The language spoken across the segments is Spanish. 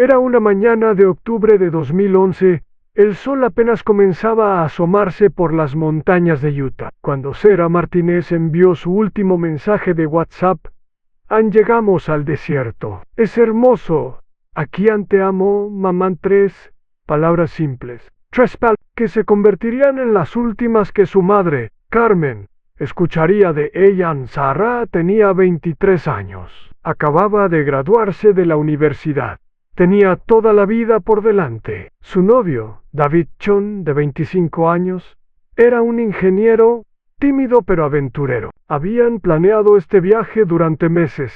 Era una mañana de octubre de 2011. El sol apenas comenzaba a asomarse por las montañas de Utah, cuando Sarah Martínez envió su último mensaje de WhatsApp. Llegamos al desierto. Es hermoso. Aquí te amo, mamá. Tres palabras simples. Tres palabras que se convertirían en las últimas que su madre, Carmen, escucharía de ella. Sarah tenía 23 años. Acababa de graduarse de la universidad. Tenía toda la vida por delante. Su novio, David Chon, de 25 años, era un ingeniero, tímido pero aventurero. Habían planeado este viaje durante meses.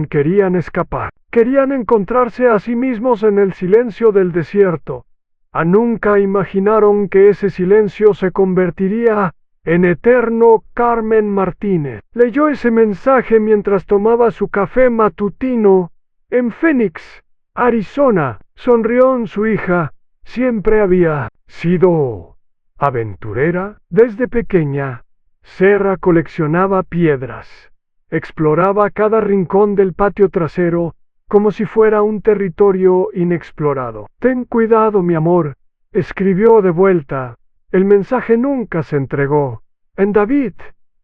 Querían escapar. Querían encontrarse a sí mismos en el silencio del desierto. Nunca imaginaron que ese silencio se convertiría en eterno. Carmen Martínez leyó ese mensaje mientras tomaba su café matutino en Phoenix, Arizona. Sonrió en su hija. Siempre había sido aventurera. Desde pequeña, Sarah coleccionaba piedras. Exploraba cada rincón del patio trasero como si fuera un territorio inexplorado. Ten cuidado, mi amor, escribió de vuelta. El mensaje nunca se entregó. David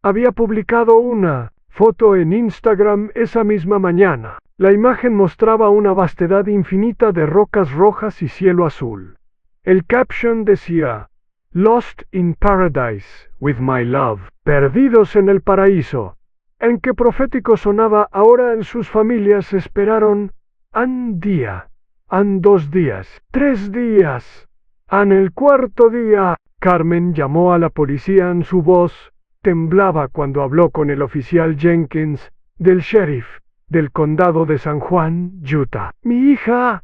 había publicado una foto en Instagram esa misma mañana. La imagen mostraba una vastedad infinita de rocas rojas y cielo azul. El caption decía: Lost in Paradise with my love. Perdidos en el paraíso. En qué profético sonaba. Ahora en sus familias esperaron día, 2 días, 3 días. El cuarto día, Carmen llamó a la policía. Su voz temblaba cuando habló con el oficial Jenkins, del sheriff del condado de San Juan, Utah. Mi hija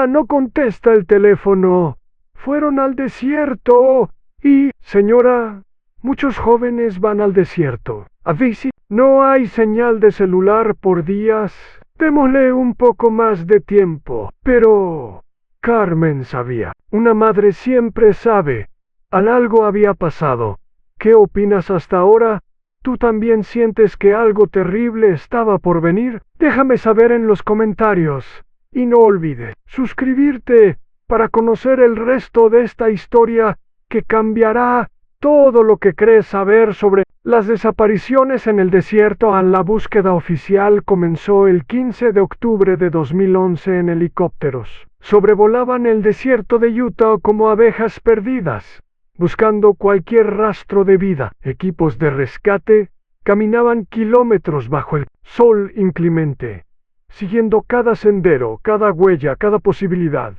no contesta el teléfono. Fueron al desierto. Y, señora, muchos jóvenes van al desierto. Avisi, no hay señal de celular por días. Démosle un poco más de tiempo. Pero Carmen sabía. Una madre siempre sabe. Algo había pasado. ¿Qué opinas hasta ahora? ¿Tú también sientes que algo terrible estaba por venir? Déjame saber en los comentarios. Y no olvides suscribirte para conocer el resto de esta historia que cambiará todo lo que crees saber sobre las desapariciones en el desierto. La búsqueda oficial comenzó el 15 de octubre de 2011 en helicópteros. Sobrevolaban el desierto de Utah como abejas perdidas, buscando cualquier rastro de vida. Equipos de rescate caminaban kilómetros bajo el sol inclemente, siguiendo cada sendero, cada huella, cada posibilidad.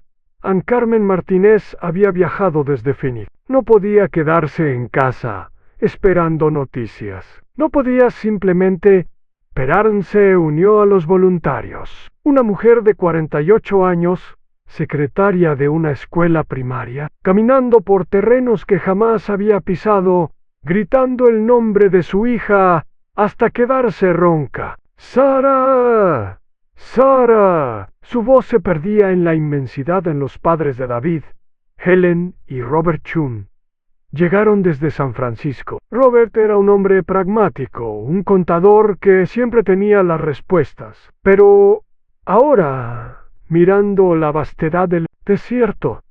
Carmen Martínez había viajado desde Phoenix. No podía quedarse en casa esperando noticias. No podía simplemente esperar. Se unió a los voluntarios. Una mujer de 48 años, secretaria de una escuela primaria, caminando por terrenos que jamás había pisado, gritando el nombre de su hija hasta quedarse ronca. ¡Sarah! ¡Sarah! Su voz se perdía en la inmensidad. En los padres de David, Helen y Robert Chun, llegaron desde San Francisco. Robert era un hombre pragmático, un contador que siempre tenía las respuestas. Pero ahora, mirando la vastedad del desierto,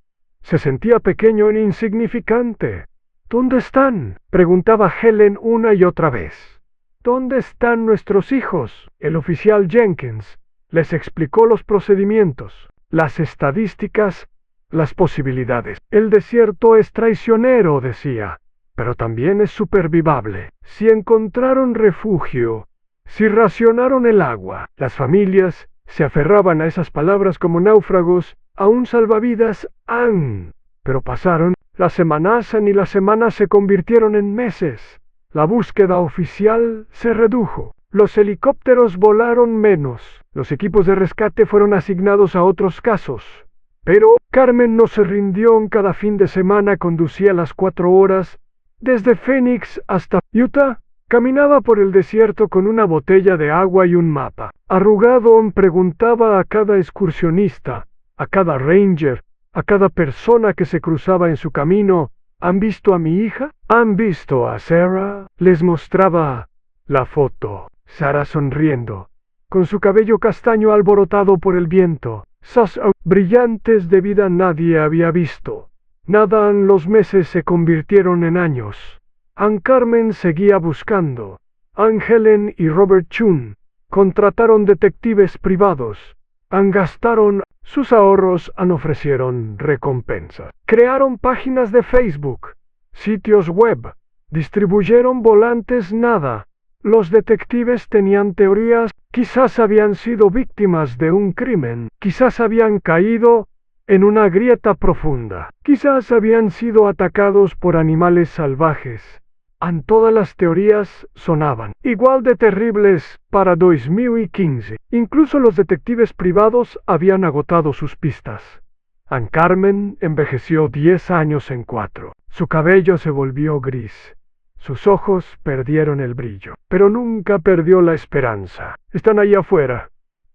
se sentía pequeño e insignificante. ¿Dónde están?, preguntaba Helen una y otra vez. ¿Dónde están nuestros hijos? El oficial Jenkins les explicó los procedimientos, las estadísticas, las posibilidades. El desierto es traicionero, decía, pero también es supervivable. Si encontraron refugio, si racionaron el agua. Las familias se aferraban a esas palabras como náufragos a un salvavidas. Pero pasaron las semanas y las semanas se convirtieron en meses. La búsqueda oficial se redujo. Los helicópteros volaron menos. Los equipos de rescate fueron asignados a otros casos. Pero Carmen no se rindió. Cada fin de semana conducía las 4 horas desde Phoenix hasta Utah. Caminaba por el desierto con una botella de agua y un mapa. Arrugado, preguntaba a cada excursionista, a cada ranger, a cada persona que se cruzaba en su camino: ¿han visto a mi hija? ¿Han visto a Sarah? Les mostraba la foto. Sarah sonriendo, con su cabello castaño alborotado por el viento, Esas brillantes de vida nadie había visto. Nada en los meses se convirtieron en años. Ann Carmen seguía buscando. Ann Helen y Robert Chun contrataron detectives privados. Gastaron sus ahorros, ofrecieron recompensas. Crearon páginas de Facebook, sitios web, distribuyeron volantes. Nada. Los detectives tenían teorías. Quizás habían sido víctimas de un crimen. Quizás habían caído en una grieta profunda. Quizás habían sido atacados por animales salvajes. Todas las teorías sonaban igual de terribles para 2015. Incluso los detectives privados habían agotado sus pistas. Ann Carmen envejeció 10 años en 4. Su cabello se volvió gris. Sus ojos perdieron el brillo, pero nunca perdió la esperanza. Están ahí afuera.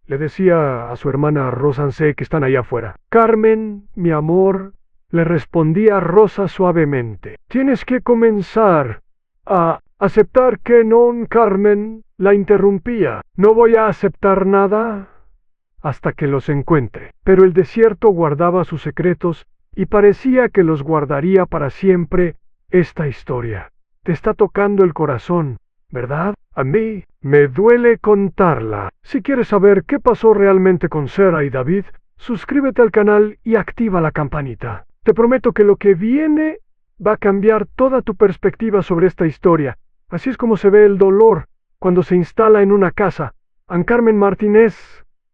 Le decía a su hermana Rosancé que están ahí afuera. Carmen, mi amor, le respondía Rosa suavemente. Tienes que comenzar a aceptar que no. Carmen la interrumpía. No voy a aceptar nada hasta que los encuentre. Pero el desierto guardaba sus secretos y parecía que los guardaría para siempre. Esta historia te está tocando el corazón, ¿verdad? A mí me duele contarla. Si quieres saber qué pasó realmente con Sarah y David, suscríbete al canal y activa la campanita. Te prometo que lo que viene va a cambiar toda tu perspectiva sobre esta historia. Así es como se ve el dolor cuando se instala en una casa. Ann Carmen Martínez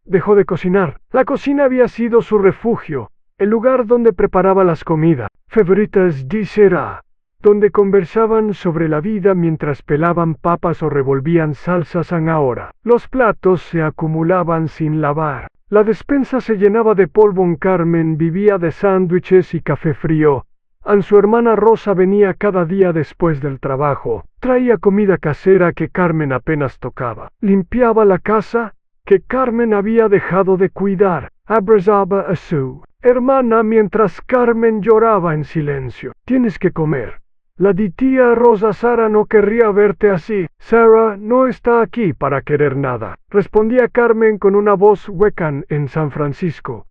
dejó de cocinar. La cocina había sido su refugio, el lugar donde preparaba las comidas favoritas de Sarah, donde conversaban sobre la vida mientras pelaban papas o revolvían salsas. Ahora los platos se acumulaban sin lavar. La despensa se llenaba de polvo. Carmen vivía de sándwiches y café frío. Su hermana Rosa venía cada día después del trabajo. Traía comida casera que Carmen apenas tocaba. Limpiaba la casa que Carmen había dejado de cuidar. Abrazaba a su hermana mientras Carmen lloraba en silencio. Tienes que comer. La tía Rosa, Sarah no querría verte así. Sarah no está aquí para querer nada, respondía Carmen con una voz hueca. En San Francisco,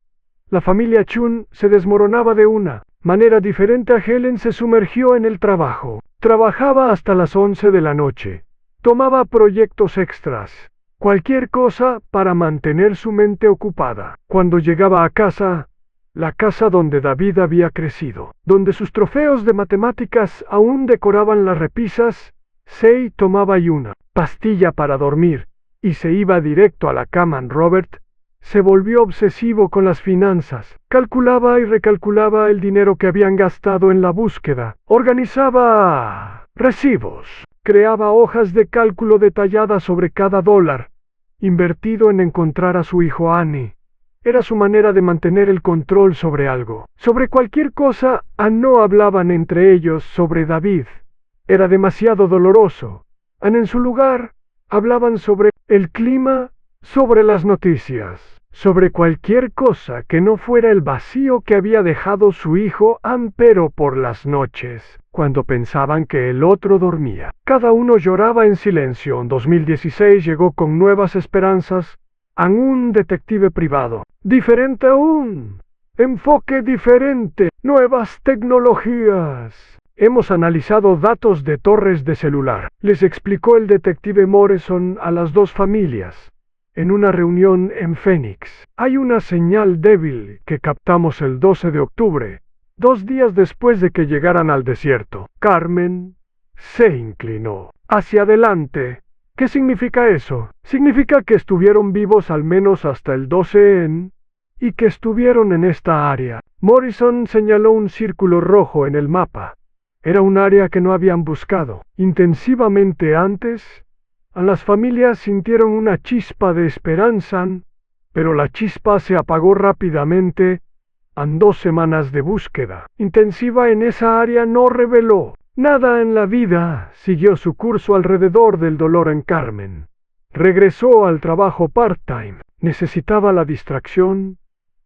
la familia Chun se desmoronaba de una manera diferente. Helen se sumergió en el trabajo. Trabajaba hasta las 11 de la noche. Tomaba proyectos extras. Cualquier cosa para mantener su mente ocupada. Cuando llegaba a casa, la casa donde David había crecido, donde sus trofeos de matemáticas aún decoraban las repisas, se tomaba una pastilla para dormir y se iba directo a la cama. Robert se volvió obsesivo con las finanzas. Calculaba y recalculaba el dinero que habían gastado en la búsqueda. Organizaba recibos. Creaba hojas de cálculo detalladas sobre cada dólar invertido en encontrar a su hijo Annie. Era su manera de mantener el control sobre algo, sobre cualquier cosa. No hablaban entre ellos sobre David. Era demasiado doloroso. En su lugar, hablaban sobre el clima, sobre las noticias, sobre cualquier cosa que no fuera el vacío que había dejado su hijo. Pero por las noches, cuando pensaban que el otro dormía, cada uno lloraba en silencio. En 2016 llegó con nuevas esperanzas. Un detective privado, diferente aún, enfoque diferente, nuevas tecnologías. Hemos analizado datos de torres de celular, les explicó el detective Morrison a las dos familias, en una reunión en Phoenix. Hay una señal débil que captamos el 12 de octubre, 2 días después de que llegaran al desierto. Carmen se inclinó hacia adelante. ¿Qué significa eso? Significa que estuvieron vivos al menos hasta el 12 y que estuvieron en esta área. Morrison señaló un círculo rojo en el mapa. Era un área que no habían buscado intensivamente antes. Las familias sintieron una chispa de esperanza, pero la chispa se apagó rápidamente. 2 semanas de búsqueda intensiva en esa área no reveló nada. En la vida siguió su curso alrededor del dolor. En Carmen regresó al trabajo part-time. Necesitaba la distracción,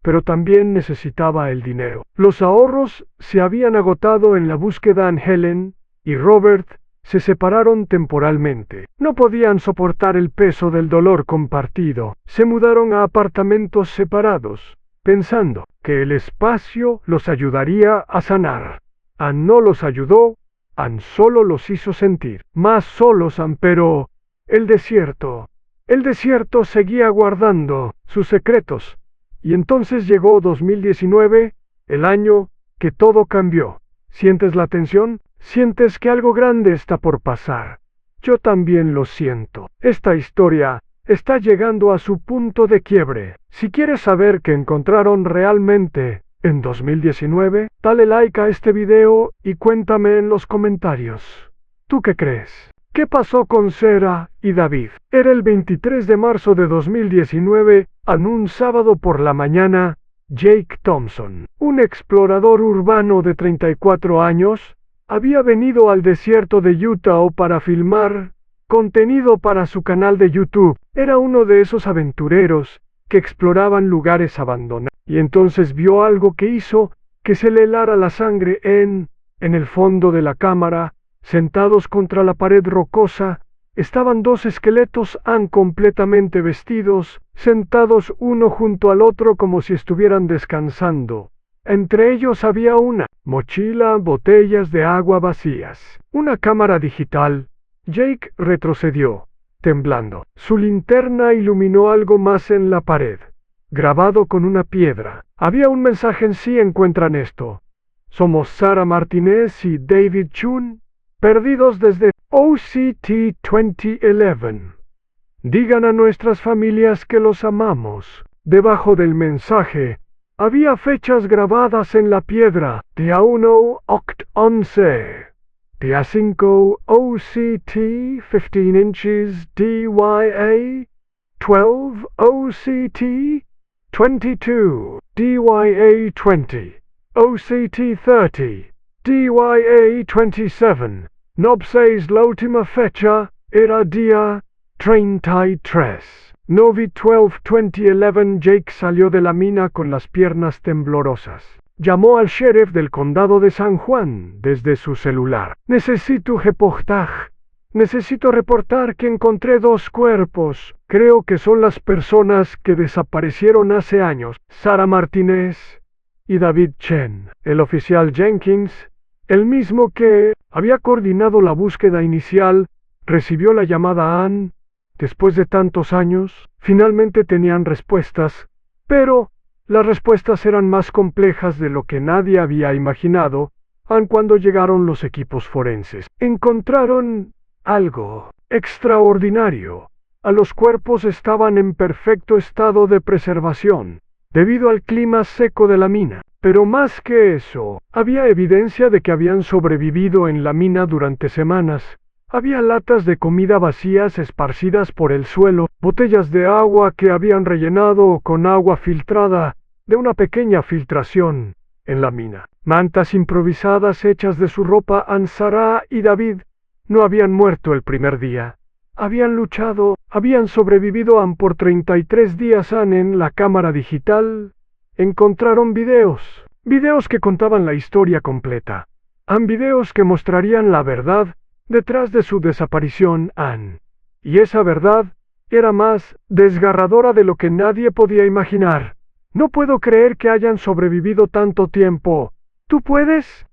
pero también necesitaba el dinero. Los ahorros se habían agotado en la búsqueda. Helen y Robert se separaron temporalmente. No podían soportar el peso del dolor compartido. Se mudaron a apartamentos separados. pensando que el espacio los ayudaría a sanar. Ann no los ayudó, Ann solo los hizo sentir más solos, pero el desierto seguía guardando sus secretos. Y entonces llegó 2019, el año que todo cambió. ¿Sientes la tensión? ¿Sientes que algo grande está por pasar? Yo también lo siento. Esta historia está llegando a su punto de quiebre. Si quieres saber qué encontraron realmente en 2019, dale like a este video y cuéntame en los comentarios. ¿Tú qué crees? ¿Qué pasó con Sarah y David? Era el 23 de marzo de 2019, en un sábado por la mañana. Jake Thompson, un explorador urbano de 34 años, había venido al desierto de Utah para filmar contenido para su canal de YouTube. Era uno de esos aventureros que exploraban lugares abandonados. Y entonces vio algo que hizo que se le helara la sangre en el fondo de la cámara, sentados contra la pared rocosa, estaban dos esqueletos completamente vestidos, sentados uno junto al otro como si estuvieran descansando. Entre ellos había una mochila, botellas de agua vacías, una cámara digital. Jake retrocedió, temblando. Su linterna iluminó algo más en la pared, grabado con una piedra. Había un mensaje en sí. Encuentran esto. Somos Sarah Martínez y David Chun, perdidos desde OCT 2011. Digan a nuestras familias que los amamos. Debajo del mensaje había fechas grabadas en la piedra. Día 1, Oct 11. Día 5, OCT 15 inches DYA 12, OCT 22, DYA 20, OCT 30, DYA 27. No 6. La última fecha era día 33. Novi 12, 2011. Jake salió de la mina con las piernas temblorosas. Llamó al sheriff del condado de San Juan desde su celular. Necesito reportar que encontré dos cuerpos. Creo que son las personas que desaparecieron hace años. Sarah Martínez y David Chen. El oficial Jenkins, el mismo que había coordinado la búsqueda inicial, recibió la llamada a Ann. Después de tantos años, finalmente tenían respuestas, pero las respuestas eran más complejas de lo que nadie había imaginado. Cuando llegaron los equipos forenses, encontraron algo extraordinario. Los cuerpos estaban en perfecto estado de preservación, debido al clima seco de la mina. Pero más que eso, había evidencia de que habían sobrevivido en la mina durante semanas. Había latas de comida vacías esparcidas por el suelo, botellas de agua que habían rellenado con agua filtrada de una pequeña filtración en la mina. Mantas improvisadas hechas de su ropa. Sarah y David no habían muerto el primer día. Habían luchado, habían sobrevivido por 33 días. En la cámara digital encontraron videos que contaban la historia completa. Videos que mostrarían la verdad detrás de su desaparición. Y esa verdad era más desgarradora de lo que nadie podía imaginar. No puedo creer que hayan sobrevivido tanto tiempo. ¿Tú puedes?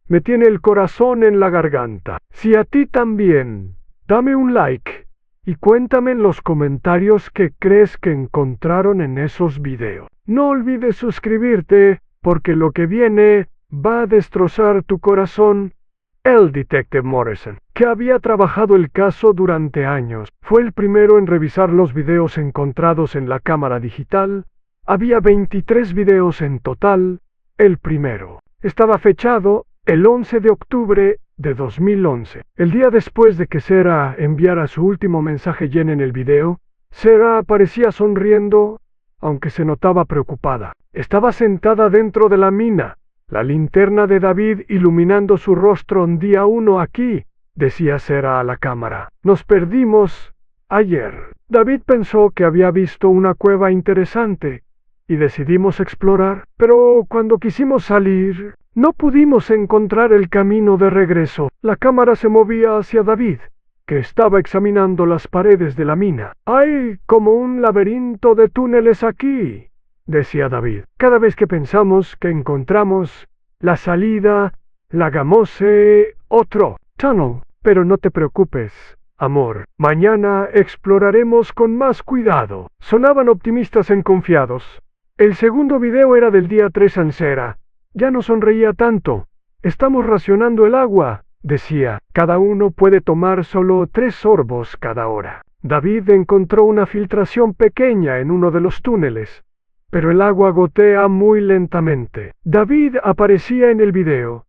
Me tiene el corazón en la garganta. Si a ti también, dame un like y cuéntame en los comentarios qué crees que encontraron en esos videos. No olvides suscribirte, porque lo que viene va a destrozar tu corazón. El detective Morrison, que había trabajado el caso durante años, fue el primero en revisar los videos encontrados en la cámara digital. Había 23 videos en total. El primero estaba fechado el 11 de octubre de 2011, el día después de que Sarah enviara su último mensaje. En el video, Sarah aparecía sonriendo, aunque se notaba preocupada. Estaba sentada dentro de la mina, la linterna de David iluminando su rostro. Día 1 aquí, decía Sarah a la cámara. Nos perdimos ayer. David pensó que había visto una cueva interesante y decidimos explorar, pero cuando quisimos salir, no pudimos encontrar el camino de regreso. La cámara se movía hacia David, que estaba examinando las paredes de la mina. Hay como un laberinto de túneles aquí, decía David. Cada vez que pensamos que encontramos la salida, hagamos otro tunnel. Pero no te preocupes, amor. Mañana exploraremos con más cuidado. Sonaban optimistas y confiados. El segundo video era del día 3 Ansera. Ya no sonreía tanto. Estamos racionando el agua, decía. Cada uno puede tomar solo 3 sorbos cada hora. David encontró una filtración pequeña en uno de los túneles, pero el agua gotea muy lentamente. David aparecía en el video,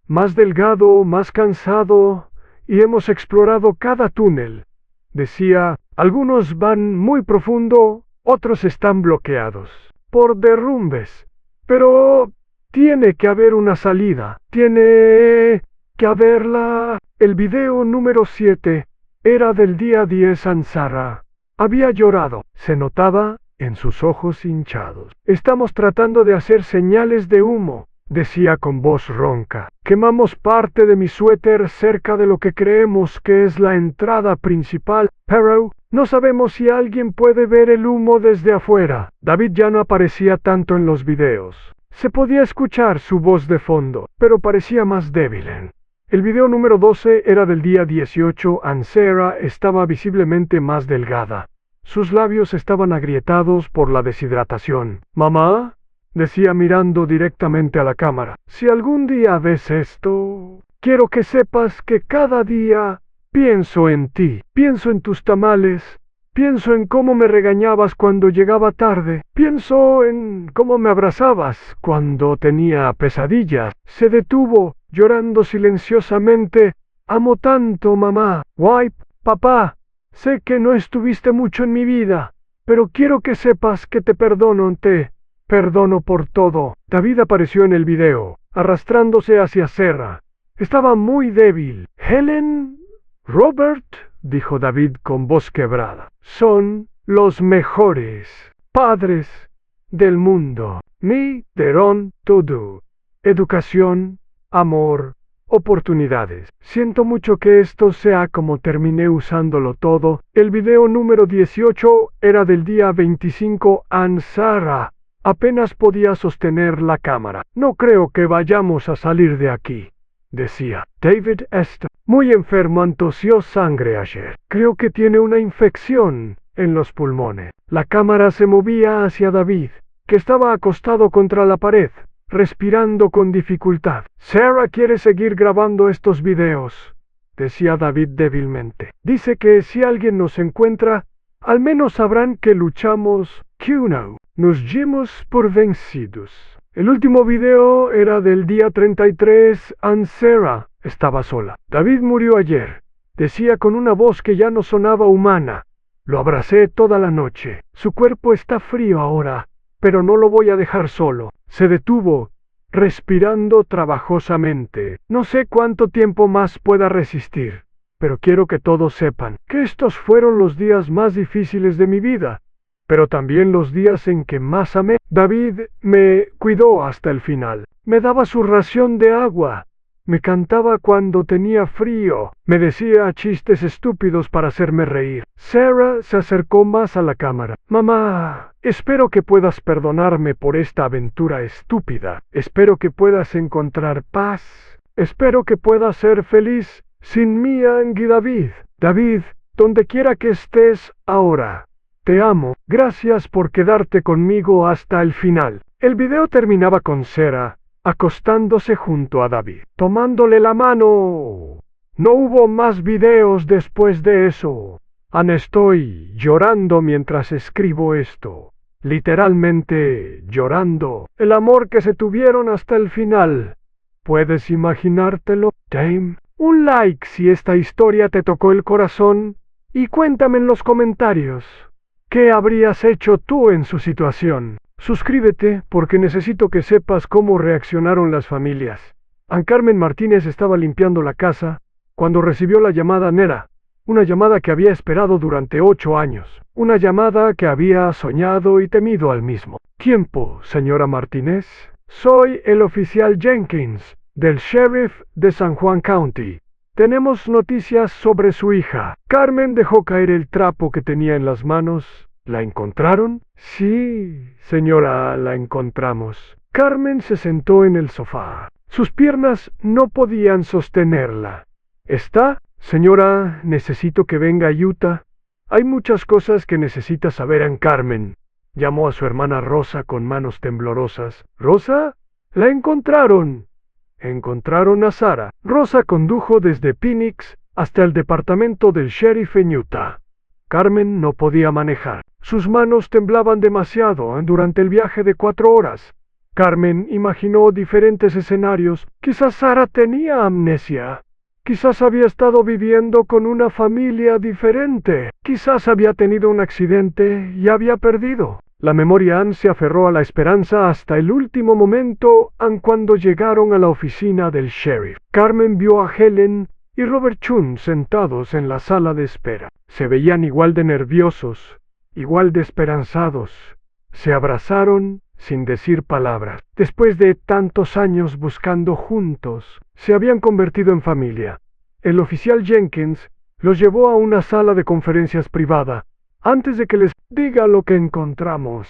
más delgado, más cansado, y hemos explorado cada túnel. Decía, algunos van muy profundo, otros están bloqueados por derrumbes, pero tiene que haber una salida, tiene que haberla. El video número 7 era del día 10 Ansara. Había llorado, se notaba en sus ojos hinchados. Estamos tratando de hacer señales de humo, decía con voz ronca. Quemamos parte de mi suéter cerca de lo que creemos que es la entrada principal, pero no sabemos si alguien puede ver el humo desde afuera. David ya no aparecía tanto en los videos. Se podía escuchar su voz de fondo, pero parecía más débil. El video número 12 era del día 18. Ansera estaba visiblemente más delgada. Sus labios estaban agrietados por la deshidratación. «Mamá», decía mirando directamente a la cámara, «si algún día ves esto, quiero que sepas que cada día pienso en ti, pienso en tus tamales, pienso en cómo me regañabas cuando llegaba tarde, pienso en cómo me abrazabas cuando tenía pesadillas». Se detuvo, llorando silenciosamente. «Amo tanto, mamá. Wipe, papá. Sé que no estuviste mucho en mi vida, pero quiero que sepas que te perdono por todo». David apareció en el video, arrastrándose hacia Serra. Estaba muy débil. «Helen, Robert», dijo David con voz quebrada, «son los mejores padres del mundo. Me dieron todo. Educación, amor, oportunidades. Siento mucho que esto sea como terminé usándolo todo». El video número 18 era del día 25 Ansara. Apenas podía sostener la cámara. «No creo que vayamos a salir de aquí», decía. «David está muy enfermo, tosió sangre ayer. Creo que tiene una infección en los pulmones». La cámara se movía hacia David, que estaba acostado contra la pared, respirando con dificultad. «Sarah quiere seguir grabando estos videos», decía David débilmente. «Dice que si alguien nos encuentra, al menos sabrán que luchamos. No nos dimos por vencidos». El último video era del día 33. Ansera estaba sola. «David murió ayer», decía con una voz que ya no sonaba humana. «Lo abracé toda la noche. Su cuerpo está frío ahora, pero no lo voy a dejar solo». Se detuvo, respirando trabajosamente. «No sé cuánto tiempo más pueda resistir, pero quiero que todos sepan que estos fueron los días más difíciles de mi vida, pero también los días en que más amé. David me cuidó hasta el final. Me daba su ración de agua, me cantaba cuando tenía frío, me decía chistes estúpidos para hacerme reír». Sarah se acercó más a la cámara. «Mamá, espero que puedas perdonarme por esta aventura estúpida. Espero que puedas encontrar paz. Espero que puedas ser feliz sin mí, David. David, donde quiera que estés ahora, te amo. Gracias por quedarte conmigo hasta el final». El video terminaba con Sarah acostándose junto a David, tomándole la mano. No hubo más videos después de eso. Estoy llorando mientras escribo esto. Literalmente llorando. El amor que se tuvieron hasta el final. ¿Puedes imaginártelo, Dame? Un like si esta historia te tocó el corazón y cuéntame en los comentarios ¿qué habrías hecho tú en su situación? Suscríbete porque necesito que sepas cómo reaccionaron las familias. Ann Carmen Martínez estaba limpiando la casa cuando recibió la llamada Nera, una llamada que había esperado durante 8 años, una llamada que había soñado y temido al mismo tiempo. «Señora Martínez, soy el oficial Jenkins, del sheriff de San Juan County. Tenemos noticias sobre su hija. Carmen dejó caer el trapo que tenía en las manos. ¿La encontraron? Sí, señora, la encontramos. Carmen se sentó en el sofá. Sus piernas no podían sostenerla. ¿Está? Señora, necesito que venga a Utah. Hay muchas cosas que necesita saber en Carmen. Llamó a su hermana Rosa con manos temblorosas. ¿Rosa? La encontraron. Encontraron a Sara. Rosa condujo desde Phoenix hasta el departamento del sheriff en Utah. Carmen no podía manejar. Sus manos temblaban demasiado durante el viaje de 4 horas. Carmen imaginó diferentes escenarios. Quizás Sara tenía amnesia. Quizás había estado viviendo con una familia diferente. Quizás había tenido un accidente y había perdido. La memoria se aferró a la esperanza hasta el último momento cuando llegaron a la oficina del sheriff. Carmen vio a Helen y Robert Chun sentados en la sala de espera. Se veían igual de nerviosos, igual de esperanzados. Se abrazaron sin decir palabras. Después de tantos años buscando juntos, se habían convertido en familia. El oficial Jenkins los llevó a una sala de conferencias privada. Antes de que les diga lo que encontramos,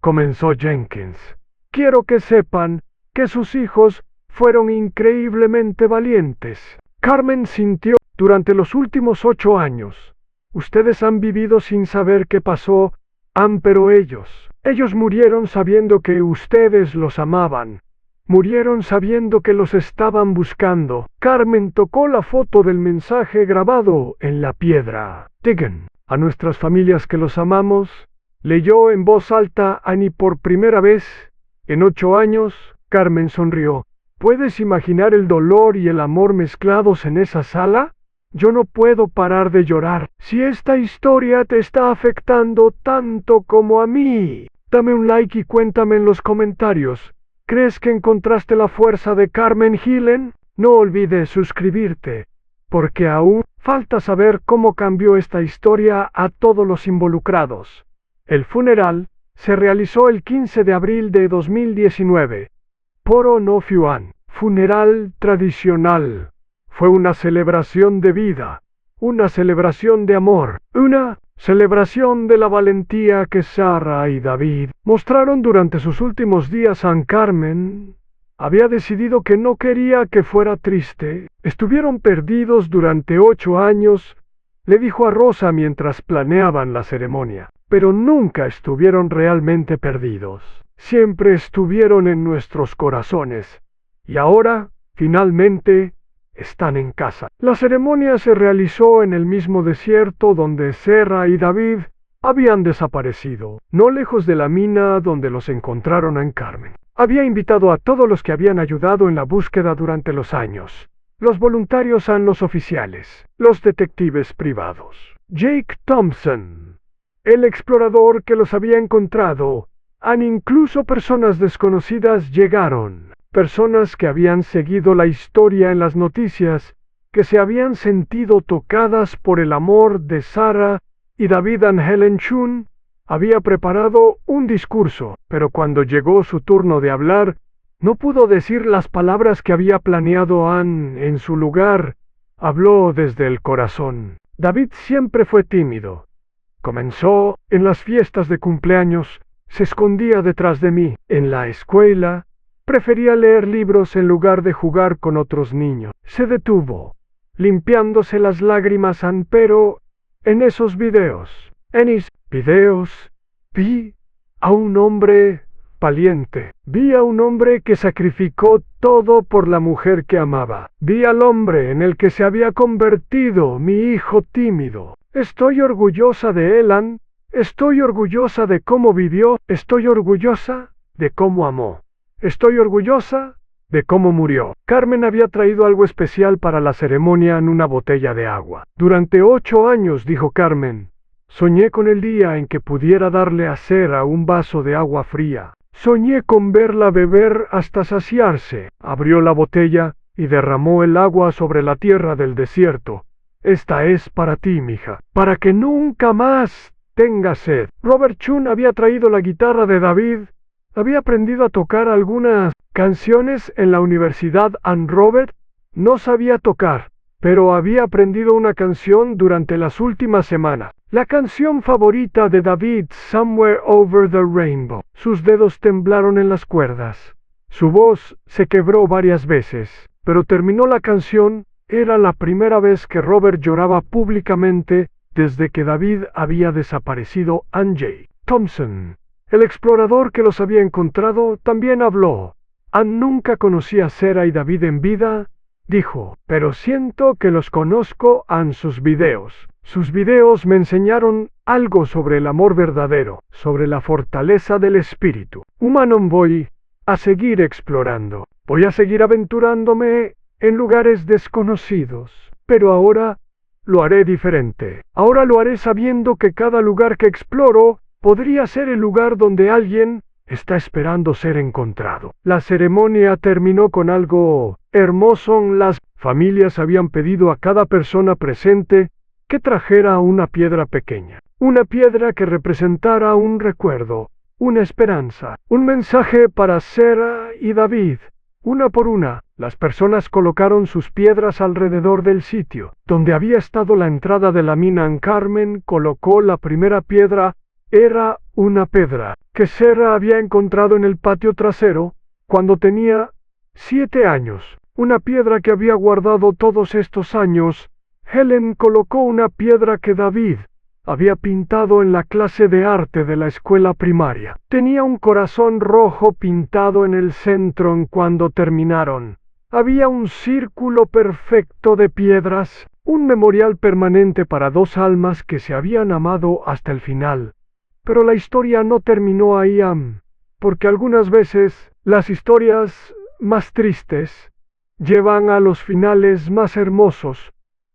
comenzó Jenkins. Quiero que sepan que sus hijos fueron increíblemente valientes. Carmen sintió durante los últimos 8 años. Ustedes han vivido sin saber qué pasó, pero ellos murieron sabiendo que ustedes los amaban. Murieron sabiendo que los estaban buscando. Carmen tocó la foto del mensaje grabado en la piedra. Digan a nuestras familias que los amamos. Leyó en voz alta Annie por primera vez. En 8 años, Carmen sonrió. ¿Puedes imaginar el dolor y el amor mezclados en esa sala? Yo no puedo parar de llorar. Si esta historia te está afectando tanto como a mí, dame un like y cuéntame en los comentarios. ¿Crees que encontraste la fuerza de Carmen Hillen? No olvides suscribirte, porque aún falta saber cómo cambió esta historia a todos los involucrados. El funeral se realizó el 15 de abril de 2019. Poro no Fuan, funeral tradicional. Fue una celebración de vida, una celebración de amor, una celebración de la valentía que Sara y David mostraron durante sus últimos días. Carmen había decidido que no quería que fuera triste. Estuvieron perdidos durante 8 años, le dijo a Rosa mientras planeaban la ceremonia, pero nunca estuvieron realmente perdidos. Siempre estuvieron en nuestros corazones. Y ahora, finalmente, están en casa. La ceremonia se realizó en el mismo desierto donde Sara y David habían desaparecido, no lejos de la mina donde los encontraron en Carmen. Había invitado a todos los que habían ayudado en la búsqueda durante los años. Los voluntarios, los oficiales, los detectives privados. Jake Thompson, el explorador que los había encontrado, incluso personas desconocidas llegaron. Personas que habían seguido la historia en las noticias, que se habían sentido tocadas por el amor de Sara y David. Helen Chun había preparado un discurso, pero cuando llegó su turno de hablar, no pudo decir las palabras que había planeado. En su lugar, habló desde el corazón. David siempre fue tímido. Comenzó en las fiestas de cumpleaños, se escondía detrás de mí. En la escuela, prefería leer libros en lugar de jugar con otros niños. Se detuvo, limpiándose las lágrimas, pero en esos videos, vi a un hombre valiente. Vi a un hombre que sacrificó todo por la mujer que amaba. Vi al hombre en el que se había convertido mi hijo tímido. Estoy orgullosa de él, estoy orgullosa de cómo vivió, estoy orgullosa de cómo amó. Estoy orgullosa de cómo murió. Carmen había traído algo especial para la ceremonia en una botella de agua. Durante 8 años, dijo Carmen, soñé con el día en que pudiera darle a Sara un vaso de agua fría. Soñé con verla beber hasta saciarse. Abrió la botella y derramó el agua sobre la tierra del desierto. Esta es para ti, mija, para que nunca más tengas sed. Robert Chun había traído la guitarra de David. Había aprendido a tocar algunas canciones en la universidad. Robert no sabía tocar, pero había aprendido una canción durante las últimas semanas. La canción favorita de David, Somewhere Over the Rainbow. Sus dedos temblaron en las cuerdas. Su voz se quebró varias veces, pero terminó la canción. Era la primera vez que Robert lloraba públicamente desde que David había desaparecido. Angie Thompson, el explorador que los había encontrado, también habló. Ann nunca conocía a Sarah y David en vida, dijo, pero siento que los conozco en sus videos. Sus videos me enseñaron algo sobre el amor verdadero, sobre la fortaleza del espíritu humano. Voy a seguir explorando, voy a seguir aventurándome en lugares desconocidos, pero ahora lo haré diferente. Ahora lo haré sabiendo que cada lugar que exploro podría ser el lugar donde alguien está esperando ser encontrado. La ceremonia terminó con algo hermoso. Las familias habían pedido a cada persona presente que trajera una piedra pequeña, una piedra que representara un recuerdo, una esperanza, un mensaje para Sarah y David. Una por una, las personas colocaron sus piedras alrededor del sitio donde había estado la entrada de la mina. Carmen colocó la primera piedra. Era una piedra que Sarah había encontrado en el patio trasero cuando tenía 7 años, una piedra que había guardado todos estos años. Helen colocó una piedra que David había pintado en la clase de arte de la escuela primaria. Tenía un corazón rojo pintado en el centro. Cuando terminaron, había un círculo perfecto de piedras, un memorial permanente para 2 almas que se habían amado hasta el final. Pero la historia no terminó ahí, porque algunas veces las historias más tristes llevan a los finales más hermosos.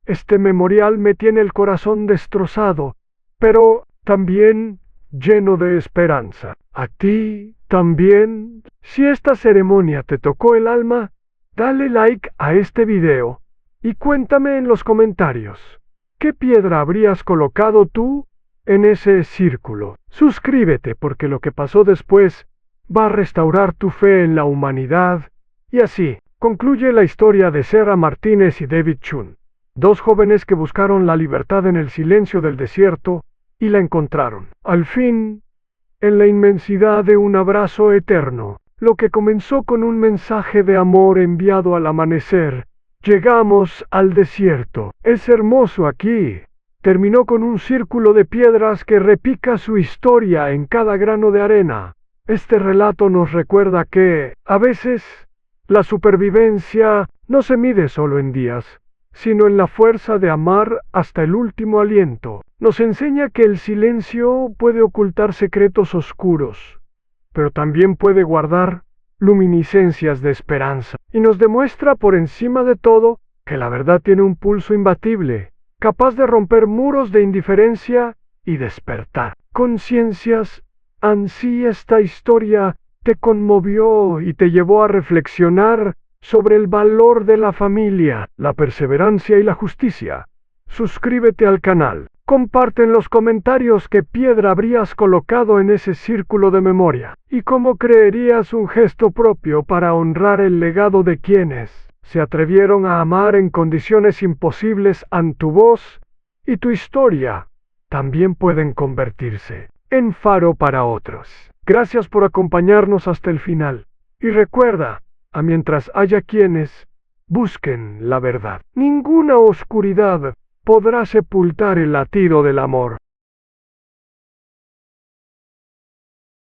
Este memorial me tiene el corazón destrozado, pero también lleno de esperanza. ¿A ti también? Si esta ceremonia te tocó el alma, dale like a este video y cuéntame en los comentarios, ¿qué piedra habrías colocado tú en ese círculo? Suscríbete porque lo que pasó después va a restaurar tu fe en la humanidad. Y así concluye la historia de Sarah Martínez y David Chun, 2 jóvenes que buscaron la libertad en el silencio del desierto y la encontraron. Al fin, en la inmensidad de un abrazo eterno, lo que comenzó con un mensaje de amor enviado al amanecer, llegamos al desierto. Es hermoso aquí. Terminó con un círculo de piedras que repica su historia en cada grano de arena. Este relato nos recuerda que, a veces, la supervivencia no se mide solo en días, sino en la fuerza de amar hasta el último aliento. Nos enseña que el silencio puede ocultar secretos oscuros, pero también puede guardar luminiscencias de esperanza. Y nos demuestra por encima de todo que la verdad tiene un pulso imbatible, capaz de romper muros de indiferencia y despertar conciencias. Ansí esta historia te conmovió y te llevó a reflexionar sobre el valor de la familia, la perseverancia y la justicia. Suscríbete al canal. Comparte en los comentarios qué piedra habrías colocado en ese círculo de memoria y cómo creerías un gesto propio para honrar el legado de quienes se atrevieron a amar en condiciones imposibles. Tu voz y tu historia también pueden convertirse en faro para otros. Gracias por acompañarnos hasta el final. Y recuerda, mientras haya quienes busquen la verdad, ninguna oscuridad podrá sepultar el latido del amor.